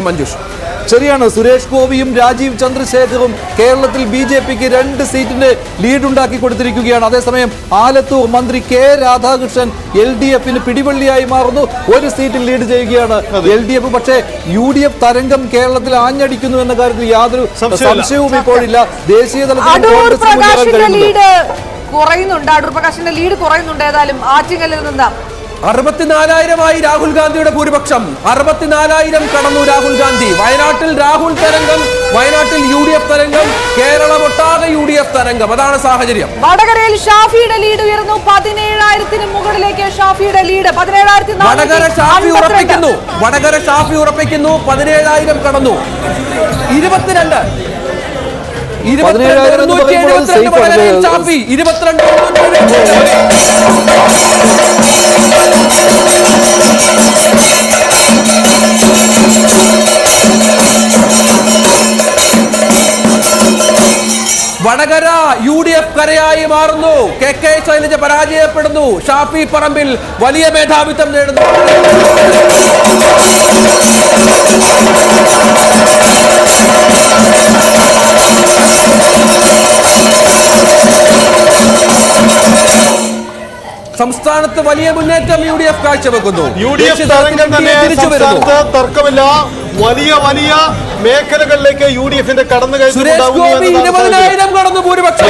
മഞ്ജുഷ്. ശരിയാണ്. സുരേഷ് ഗോപിയും രാജീവ് ചന്ദ്രശേഖറും കേരളത്തിൽ BJPക്ക് 2 സീറ്റിന്റെ ലീഡ് ഉണ്ടാക്കി കൊടുത്തിരിക്കുകയാണ്. അതേസമയം ആലത്തൂർ മന്ത്രി കെ രാധാകൃഷ്ണൻ LDFന് പിടിവള്ളിയായി മാറുന്നു. 1 സീറ്റിൽ ലീഡ് ചെയ്യുകയാണ് LDF. പക്ഷേ UDF തരംഗം കേരളത്തിൽ ആഞ്ഞടിക്കുന്നു എന്ന കാര്യത്തിൽ യാതൊരു സംശയവും ഇപ്പോഴില്ല. ദേശീയ തലത്തിൽ അടൂർ പ്രകാശിന്റെ ലീഡ് കുറയുന്നുണ്ട്. ഏതായാലും ആറ്റിങ്ങലിൽ നിന്ന് 64,000 രാഹുൽ ഗാന്ധിയുടെ ഭൂരിപക്ഷം. 64,000 കടന്നു രാഹുൽ ഗാന്ധി. വയനാട്ടിൽ രാഹുൽ തരംഗം, വയനാട്ടിൽ UDF തരംഗം, കേരളം ഒട്ടാകെ UDF തരംഗം. അതാണ് സാഹചര്യം. വടകരയിൽ ഷാഫിയുടെ ലീഡ് ഉയർന്നു. 17,000 മുകളിലേക്ക് ഷാഫിയുടെ ലീഡ്. 17,000. വടകര ഷാഫി ഉറപ്പിക്കുന്നു. 17,000 കടന്നു. 22 ഷാഫി 22. വടകര UDF കരയായി മാറുന്നു. KK ശൈലജ പരാജയപ്പെടുന്നു. ഷാഫി പറമ്പിൽ വലിയ മേധാവിത്വം നേടുന്നു. സംസ്ഥാനത്ത് വലിയ മുന്നേറ്റം UDF കാഴ്ചവെക്കുന്നു. തർക്കമില്ല. വലിയ വലിയ മേഖലകളിലേക്ക് UDFന്റെ കടന്നുകയറ്റം. സുരേഷ് ഗോപി 20,000 കടന്നു ഭൂരിപക്ഷം.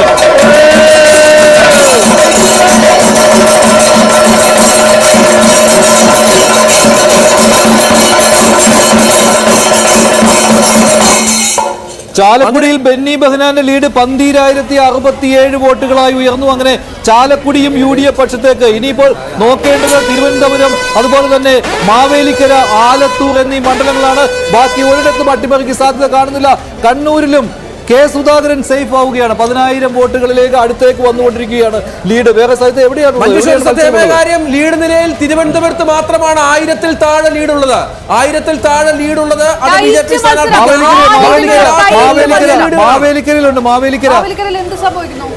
ചാലക്കുടിയിൽ ബെന്നി ബെഹനാന്റെ ലീഡ് 12,067 വോട്ടുകളായി ഉയർന്നു. അങ്ങനെ ചാലക്കുടിയും UDF പക്ഷത്തേക്ക്. ഇനിയിപ്പോൾ നോക്കേണ്ടത് തിരുവനന്തപുരം, അതുപോലെ തന്നെ മാവേലിക്കര, ആലത്തൂർ എന്നീ മണ്ഡലങ്ങളാണ്. ബാക്കി ഒരിടത്തും അട്ടിമറിക്ക് സാധ്യത കാണുന്നില്ല. കണ്ണൂരിലും കെ സുധാകരൻ സേഫ് ആവുകയാണ്. 10,000 വോട്ടുകളിലേക്ക് അടുത്തേക്ക് വന്നുകൊണ്ടിരിക്കുകയാണ് ലീഡ്. വേറെ സ്ഥലത്ത് എവിടെയാണ് കാര്യം? ലീഡ് നിലയിൽ തിരുവനന്തപുരത്ത് മാത്രമാണ് 1000-ൽ താഴെ ലീഡുള്ളത്. 1000-ൽ താഴെ ലീഡുള്ളത് മാവേലിക്കരയിലുണ്ട്. മാവേലിക്കരയിൽ എന്ത് സംഭവിക്കുന്നു?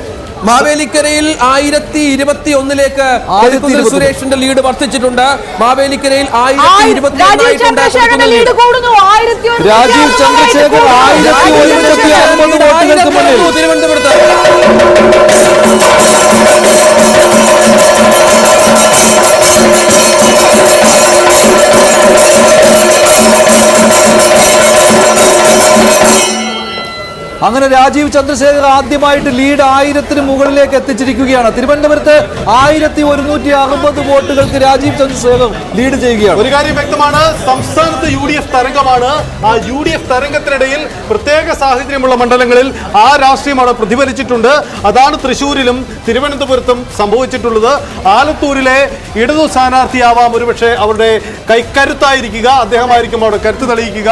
മാവേലിക്കരയിൽ 1021ലേക്ക് സുരേഷിന്റെ ലീഡ് വർദ്ധിച്ചിട്ടുണ്ട്. മാവേലിക്കരയിൽ 1021 ലീഡ് കൂടുന്നു. രാജീവ് ചന്ദ്രശേഖർ 1150 വോട്ടുകൾക്ക് മുന്നിൽ. തിരുവനന്തപുരത്ത് അങ്ങനെ രാജീവ് ചന്ദ്രശേഖർ ആദ്യമായിട്ട് ലീഡ് 1000-ന് മുകളിലേക്ക് എത്തിച്ചിരിക്കുകയാണ്. തിരുവനന്തപുരത്ത് 1160 വോട്ടുകൾക്ക് രാജീവ് ചന്ദ്രശേഖർ ലീഡ് ചെയ്യുകയാണ്. ഒരു കാര്യം വ്യക്തമാണ്, സംസ്ഥാനത്ത് UDF തരംഗമാണ്. ആ UDF തരംഗത്തിനിടയിൽ പ്രത്യേക സാഹചര്യമുള്ള മണ്ഡലങ്ങളിൽ ആ രാഷ്ട്രീയമാണ് പ്രതിഫലിച്ചിട്ടുണ്ട്. അതാണ് തൃശ്ശൂരിലും തിരുവനന്തപുരത്തും സംഭവിച്ചിട്ടുള്ളത്. ആലത്തൂരിലെ ഇടതു സ്ഥാനാർത്ഥിയാവാം ഒരുപക്ഷെ അവരുടെ കൈക്കരുത്തായിരിക്കുക, അദ്ദേഹമായിരിക്കും അവിടെ കരുത്ത് തെളിയിക്കുക.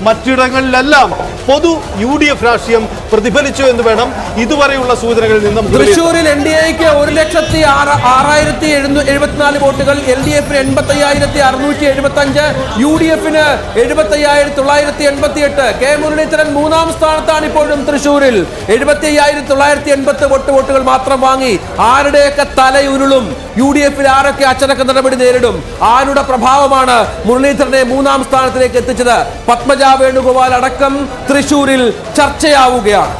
മറ്റിടങ്ങളിലെല്ലാം പൊതു UDF രാഷ്ട്രീയം പ്രതിഫലിച്ചു എന്ന് വേണം ഇതുവരെയുള്ള സൂചനകളിൽ നിന്നും. തൃശ്ശൂരിൽ NDAക്ക് 1,06,774 വോട്ടുകൾ, LDFന് 85,675, UDFന് 75,988. കെ മുരളീധരൻ 3-ാം സ്ഥാനത്താണ് ഇപ്പോഴും തൃശ്ശൂരിൽ. 75,980 വോട്ടുകൾ മാത്രം വാങ്ങി. ആരുടെയൊക്കെ തലയുരുളും? UDFൽ ആരൊക്കെ അച്ചടക്ക നടപടി നേരിടും? ആരുടെ പ്രഭാവമാണ് മുരളീധരനെ 3-ാം സ്ഥാനത്തിലേക്ക് എത്തിച്ചത്? പത്മജ വേണുഗോപാൽ അടക്കം തൃശ്ശൂരിൽ ചർച്ചയാവുകയാണ്.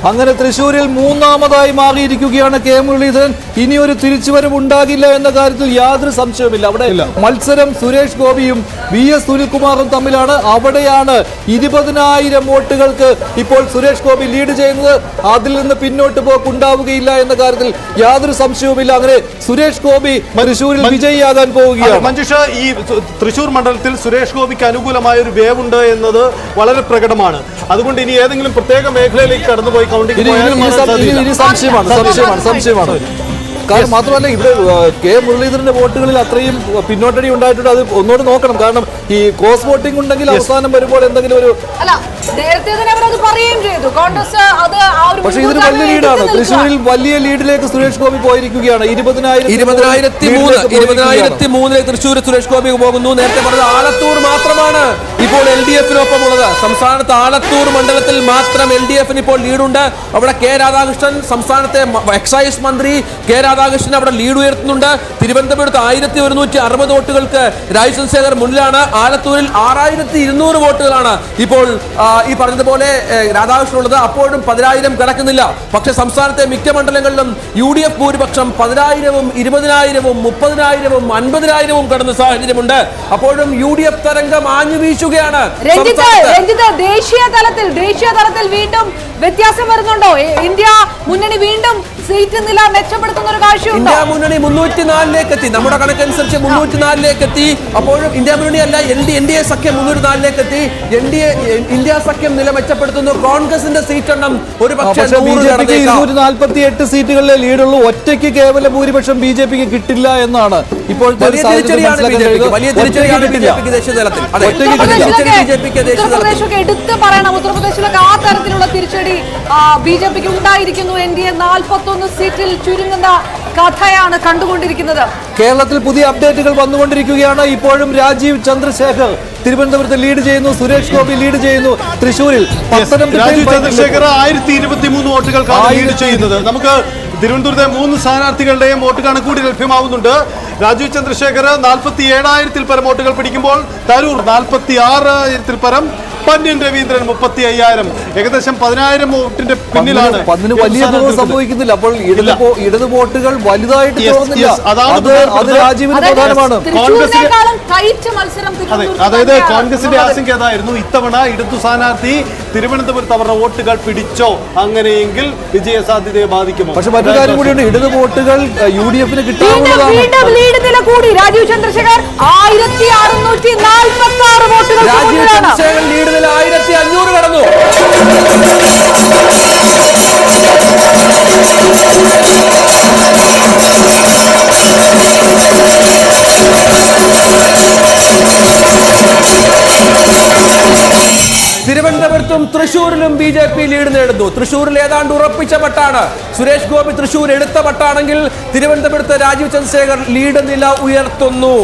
അങ്ങനെ തൃശ്ശൂരിൽ 3-ാമതായി മാറിയിരിക്കുകയാണ് കെ മുരളീധരൻ. ഇനിയൊരു തിരിച്ചുവരവ് ഉണ്ടാകില്ല എന്ന കാര്യത്തിൽ യാതൊരു സംശയവുമില്ല. അവിടെ മത്സരം സുരേഷ് ഗോപിയും VS സുനിൽകുമാറും തമ്മിലാണ്. അവിടെയാണ് 20,000 വോട്ടുകൾക്ക് ഇപ്പോൾ സുരേഷ് ഗോപി ലീഡ് ചെയ്യുന്നത്. അതിൽ നിന്ന് പിന്നോട്ട് പോക്കുണ്ടാവുകയില്ല എന്ന കാര്യത്തിൽ യാതൊരു സംശയവുമില്ല. അങ്ങനെ സുരേഷ് ഗോപി തൃശ്ശൂരിൽ വിജയിയാകാൻ പോവുകയാണ്. മഞ്ജുഷ, ഈ തൃശ്ശൂർ മണ്ഡലത്തിൽ സുരേഷ് ഗോപിക്ക് അനുകൂലമായ ഒരു വേവ് ഉണ്ട് എന്നത് വളരെ പ്രകടമാണ്. അതുകൊണ്ട് ഇനി ഏതെങ്കിലും പ്രത്യേക മേഖലയിലേക്ക് കടന്നുപോയി സംശയമാണ്. കാരണം മാത്രമല്ല ഇവിടെ കെ മുരളീധരന്റെ വോട്ടുകളിൽ അത്രയും പിന്നോട്ടടി ഉണ്ടായിട്ടുണ്ട്. അത് ഒന്നുകൂടി നോക്കണം. കാരണം ഈ ക്രോസ് വോട്ടിംഗ് ഉണ്ടെങ്കിൽ അവസാനം വരുമ്പോൾ എന്തെങ്കിലും ഒരു പക്ഷെ ഇതൊരു വലിയ ലീഡാണ്. തൃശ്ശൂരിൽ വലിയ ലീഡിലേക്ക് സുരേഷ് ഗോപി പോയിരിക്കുകയാണ്. 20,003 തൃശ്ശൂർ സുരേഷ് ഗോപി പോകുന്നു. നേരത്തെ പറഞ്ഞത് ആലത്തൂർ മാത്രമാണ് ഇപ്പോൾ LDFനൊപ്പമുള്ളത്. സംസ്ഥാനത്ത് ആലത്തൂർ മണ്ഡലത്തിൽ മാത്രം LDFന് ഇപ്പോൾ ലീഡുണ്ട്. അവിടെ കെ രാധാകൃഷ്ണൻ, സംസ്ഥാനത്തെ എക്സൈസ് മന്ത്രി കെ രാധാകൃഷ്ണൻ അവിടെ ലീഡ് ഉയർത്തുന്നുണ്ട്. തിരുവനന്തപുരത്ത് 1160 വോട്ടുകൾക്ക് രാജീവ് ചന്ദ്രശേഖർ മുന്നിലാണ്. ആലത്തൂരിൽ 6200 വോട്ടുകളാണ് ഇപ്പോൾ ഈ പറഞ്ഞതുപോലെ രാധാകൃഷ്ണൻ ഉള്ളത്. അപ്പോഴും 10,000 കടക്കുന്നില്ല. പക്ഷെ സംസ്ഥാനത്തെ മിക്ക മണ്ഡലങ്ങളിലും UDF ഭൂരിപക്ഷം 10,000-ഉം 20,000-ഉം 30,000-ഉം 50,000-ഉം കടന്ന സാഹചര്യമുണ്ട്. അപ്പോഴും UDF തരംഗം ആഞ്ഞു വീശുകയാണ്. ദേശീയ തലത്തിൽ വീണ്ടും വ്യത്യാസം വരുന്നുണ്ടോ? ഇന്ത്യ മുന്നണി വീണ്ടും സീറ്റ് നില മെച്ചപ്പെടുത്തുന്ന ഒരു കാഴ്ചയുണ്ടോ? ഇന്ത്യ മുന്നണി 304ലേക്ക് എത്തി. നമ്മുടെ കണക്കനുസരിച്ച് 304ലേക്ക് എത്തി. അപ്പോഴും ഇന്ത്യ മുന്നണി അല്ല, NDA സഖ്യം 304ലേക്ക് എത്തി. ഇന്ത്യ സഖ്യം നില മെച്ചപ്പെടുത്തുന്നു. കോൺഗ്രസിന്റെ സീറ്റ് എണ്ണം ഒരു പക്ഷേ 248 സീറ്റുകളിലെ ലീഡുള്ളൂ. ഒറ്റയ്ക്ക് കേവല ഭൂരിപക്ഷം BJPക്ക് കിട്ടില്ല എന്നാണ് ഇപ്പോഴത്തെ വലിയ തിരിച്ചടിയാണ് BJPക്ക് ദേശീയ തലത്തിൽ. ഉത്തർപ്രദേശൊക്കെ എടുത്ത് പറയണം. ഉത്തർപ്രദേശിലൊക്കെ ആ തരത്തിലുള്ള തിരിച്ചടി BJPക്ക് ഉണ്ടായിരിക്കുന്നു. NDA 41 സീറ്റിൽ ചുരുങ്ങുന്ന കഥയാണ് കണ്ടുകൊണ്ടിരിക്കുന്നത്. കേരളത്തിൽ പുതിയ അപ്ഡേറ്റുകൾ വന്നുകൊണ്ടിരിക്കുകയാണ്. ഇപ്പോഴും രാജീവ് ചന്ദ്രശേഖർ തിരുവനന്തപുരത്ത് ലീഡ് ചെയ്യുന്നു. സുരേഷ് ഗോപി ലീഡ് ചെയ്യുന്നു. തൃശൂരിൽ രാജീവ് ചന്ദ്രശേഖർ 1023 വോട്ടുകൾക്കാണ് ലീഡ് ചെയ്യുന്നത്. നമുക്ക് തിരുവനന്തപുരത്തെ 3 സ്ഥാനാർത്ഥികളുടെയും വോട്ട് കണക്കൂടി ലഭ്യമാവുന്നുണ്ട്. രാജീവ് ചന്ദ്രശേഖർ 47,000-ൽ പരം വോട്ടുകൾ പിടിക്കുമ്പോൾ തരൂർ 46,000-ൽ പരം, പന്ന്യൻ രവീന്ദ്രൻ 35,000, ഏകദേശം 10,000 വോട്ടിന്റെ പിന്നിലാണ്. വലിയ സംഭവിക്കുന്നില്ല. അപ്പോൾ ഇടത് വോട്ടുകൾ വലുതായിട്ട് അത് രാജീവിന് പ്രധാനമാണ്. അതായത് കോൺഗ്രസിന്റെ ആശങ്ക അതായിരുന്നു, ഇത്തവണ ഇടതു സ്ഥാനാർത്ഥി തിരുവനന്തപുരത്ത് അവരുടെ വോട്ടുകൾ പിടിച്ചോ, അങ്ങനെയെങ്കിൽ വിജയ സാധ്യതയെ ബാധിക്കുമോ? പക്ഷെ മറ്റൊരു കാര്യം കൂടിയുണ്ട്, ഇടത് വോട്ടുകൾ UDFന് കിട്ടാവുന്നതാണ്. രാജീവ് ചന്ദ്രശേഖർ 1646 വോട്ടുകൾ. രാജീവ് ചന്ദ്രശേഖർ ലീഡ് നില 1500 കടന്നു. തിരുവനന്തപുരത്തും തൃശൂരിലും BJP ലീഡ് നേടുന്നു. തൃശൂരിൽ ഏതാണ്ട് ഉറപ്പിച്ച മട്ടാണ്. സുരേഷ് ഗോപി തൃശൂർ എടുത്ത മട്ടാണെങ്കിൽ തിരുവനന്തപുരത്ത് രാജീവ് ചന്ദ്രശേഖർ ലീഡ് നില ഉയർത്തുന്നു.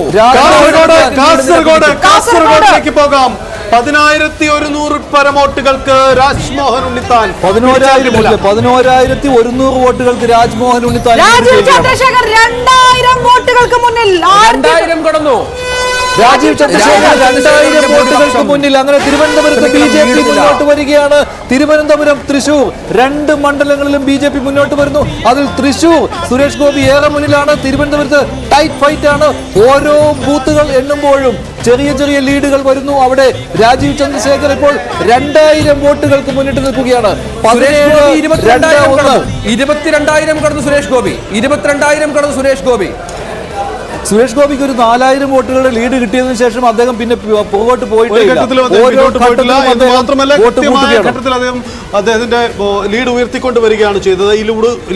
കാസർഗോഡിലേക്ക് പോകാം. 10,100 പരം വോട്ടുകൾക്ക് രാജ്മോഹൻ ഉണ്ണിത്താൻ. 11,100 വോട്ടുകൾക്ക് രാജ്മോഹൻ ഉണ്ണിത്താൻ. രാജീവ് ചന്ദ്രശേഖർ 2000 വോട്ടുകൾക്ക് മുന്നിൽ. 2000 കടന്നു. രാജീവ് ചന്ദ്രശേഖർ 2000 വോട്ടുകൾക്ക് മുന്നിൽ. അങ്ങനെ തിരുവനന്തപുരത്ത് BJP മുന്നോട്ട് വരികയാണ്. തിരുവനന്തപുരം, തൃശൂർ 2 മണ്ഡലങ്ങളിലും BJP മുന്നോട്ട് വരുന്നു. അതിൽ തൃശൂർ സുരേഷ് ഗോപി ഏറെ മുന്നിലാണ്. തിരുവനന്തപുരത്ത് ടൈറ്റ് ഫൈറ്റ് ആണ്. ഓരോ ബൂത്തുകൾ എണ്ണുമ്പോഴും ചെറിയ ലീഡുകൾ വരുന്നു. അവിടെ രാജീവ് ചന്ദ്രശേഖർ ഇപ്പോൾ 2000 വോട്ടുകൾക്ക് മുന്നിട്ട് നിൽക്കുകയാണ്. 22,000 കടന്നു സുരേഷ് ഗോപി. 22,000 കടന്നു സുരേഷ് ഗോപി. സുരേഷ് ഗോപിക്ക് ഒരു 4000 വോട്ടുകളുടെ ലീഡ് കിട്ടിയതിനു ശേഷം അദ്ദേഹം പിന്നെ പുറകോട്ട് പോയിട്ടില്ല. അദ്ദേഹത്തിന്റെ ലീഡ് ഉയർത്തിക്കൊണ്ട് വരികയാണ് ചെയ്തത്. ഈ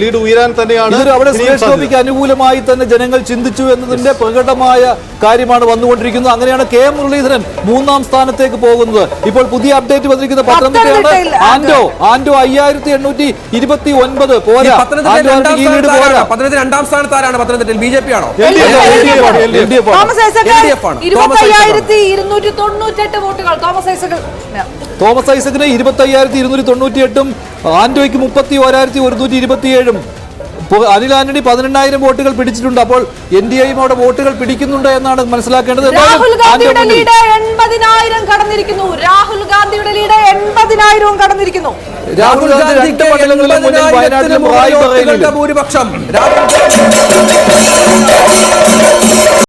ലീഡ് ഉയരാൻ തന്നെയാണ് അവിടെ സുരേഷ് ഗോപിക്ക് അനുകൂലമായി തന്നെ ജനങ്ങൾ ചിന്തിച്ചു എന്നതിന്റെ പ്രകടമായ കാര്യമാണ് വന്നുകൊണ്ടിരിക്കുന്നത്. അങ്ങനെയാണ് KM മുരളീധരൻ 3ാം സ്ഥാനത്തേക്ക് പോകുന്നത്. ഇപ്പോൾ പുതിയ അപ്ഡേറ്റ് വന്നിരിക്കുന്ന പത്തനംതിട്ടയാണ്. ആന്റോ 5829 പോരാ. പത്തനംതിട്ട 2ാം സ്ഥാനത്ത് ആരാണ്? പത്തനംതിട്ടയിൽ BJP ആണോ? തോമസ് ഐസക് 25,298 വോട്ടുകൾ. തോമസ് ഐസക്കിന് 25,298, ആന്റോയ്ക്ക് 31,127. അനിൽ ആന്റണി 18,000 വോട്ടുകൾ പിടിച്ചിട്ടുണ്ട്. അപ്പോൾ NDAയും അവിടെ വോട്ടുകൾ പിടിക്കുന്നുണ്ട് എന്നാണ് മനസ്സിലാക്കേണ്ടത്. രാഹുൽ ഗാന്ധിയുടെ ലീഡ് 80,000 കടന്നിരിക്കുന്നു. രാഹുൽ ഗാന്ധിയുടെ ലീഡ് 80,000 കടന്നിരിക്കുന്നു. രാഹുൽ ഗാന്ധി 2 മണ്ഡലങ്ങളിലും മുന്നിൽ, വയനാട്ടിലും ഭൂരിപക്ഷം.